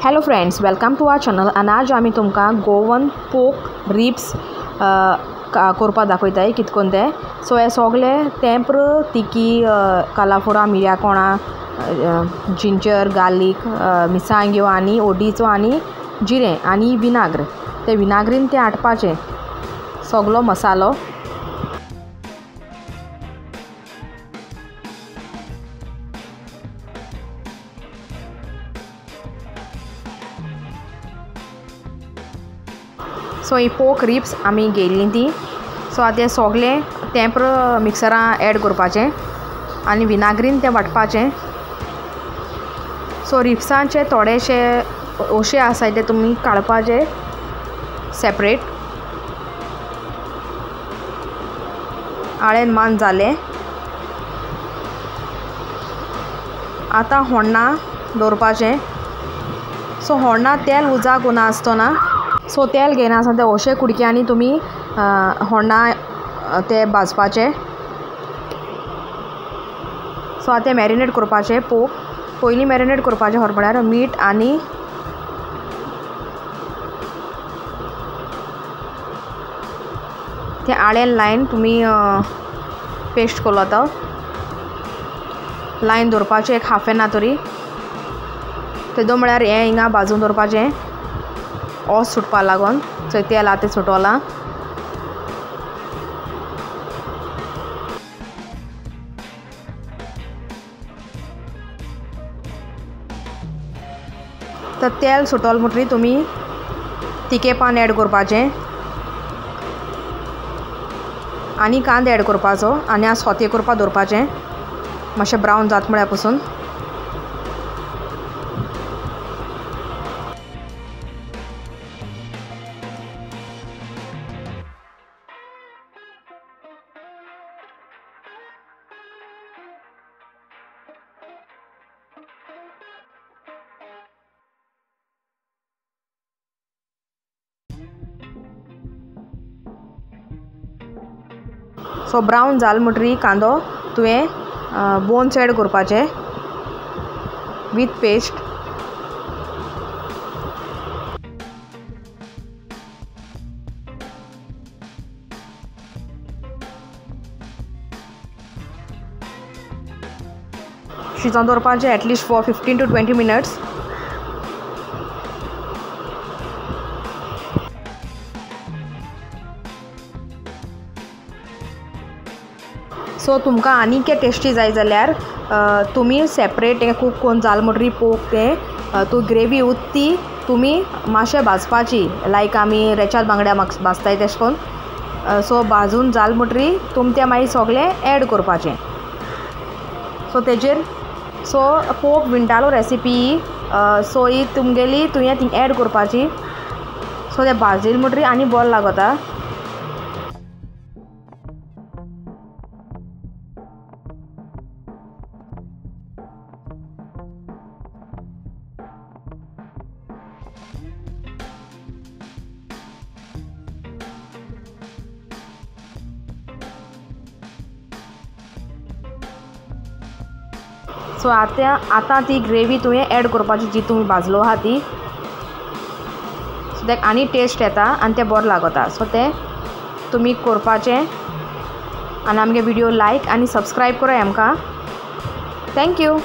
Hello friends, welcome to our channel. आणि आज आमी तुमकां गोवन पोक रिब्स करपा दाखयताय कितकोन ते. सो हे सगळे तेंप्र तिकी कालाफोरा मिऱ्याकोणा जिंजर गार्लीक मिरसांग्यो आनी ओडीचो आनी जिरें आनी विनाग्र. ते विनाग्रीन ते आटपाचें सगळो मसालो. सो ही पोक रिब्स आमी घेयल्ली ती. सो आतां तें सगळें तेंप्र मिक्सरां एड करपाचें आनी विनाग्रीन तें वांटपाचें. सो रिब्सांचे थोडेशे ओशे आसाय ते तुमी काडपाचे सेपरेट. आळेन मान जालें. आतां होण्णां दवरपाचें. सो होण्णां तेल उजाक उना आसतना. सो तेल घेयना आसतना ते ओशे कुडक्यांनी तुमी होण्णां ते भाजपाचे. सो आतां ते मॅरिनेट करपाचें पोक. पयलीं मॅरिनेट करपाचें हरभऱ्यार मीठ आनी ते आळेन लायन तुमी पेस्ट केलो तो लायन दवरपाचें एक हाफ एन आवर तरी. तेदो म्हळ्यार हें हिंगा भाजून दवरपाचें ओस सुटपा लागोन. सो तेल आतां सुटोलां. तर तेल सुटोल म्हणटरी तुमी तिकेपान एड करपाचें आनी कांदो एड करपाचो आनी आतां सोते करपा दवरपाचें मातशें ब्रावन जाता म्हळ्यार पसून. सो ब्रावन जाल म्हणटरी कांदो तुवें बोन्स एड करपाचे विथ पेस्ट. शिजोवन दवरपाचें एटलिस्ट फॉर 15 to 20 minutes. सो तुमकां आनी के टेस्टी जाय जाल्यार तुमी सेपरेट हें कूक कोन्न जाल म्हणटरी पोक तें तूं ग्रेवी उरता ती तुमी मातशें भाजपाची लायक आमी रेच्याद बांगड्या भाजताय तेश कोन्न. सो भाजून जाल म्हणटरी तुमी तें मागीर सगळें एड करपाचें. सो तेजेर सो पोक विंडालो रेसिपी. सो ही तुमगेली तुवें ती एड करपाची. सो तें भाजलें म्हणटरी आनी बरें लागता. सो आतां ती ग्रेवी तुवें एड करपाची जी तुमी भाजलो आहा ती. सो तेका आनी टेस्ट येता आनी तें बरें लागता. सो तें तुमी करपाचें आनी आमगे व्हिडिओ लायक आनी सबस्क्रायब करा आमकां. थँक्यू.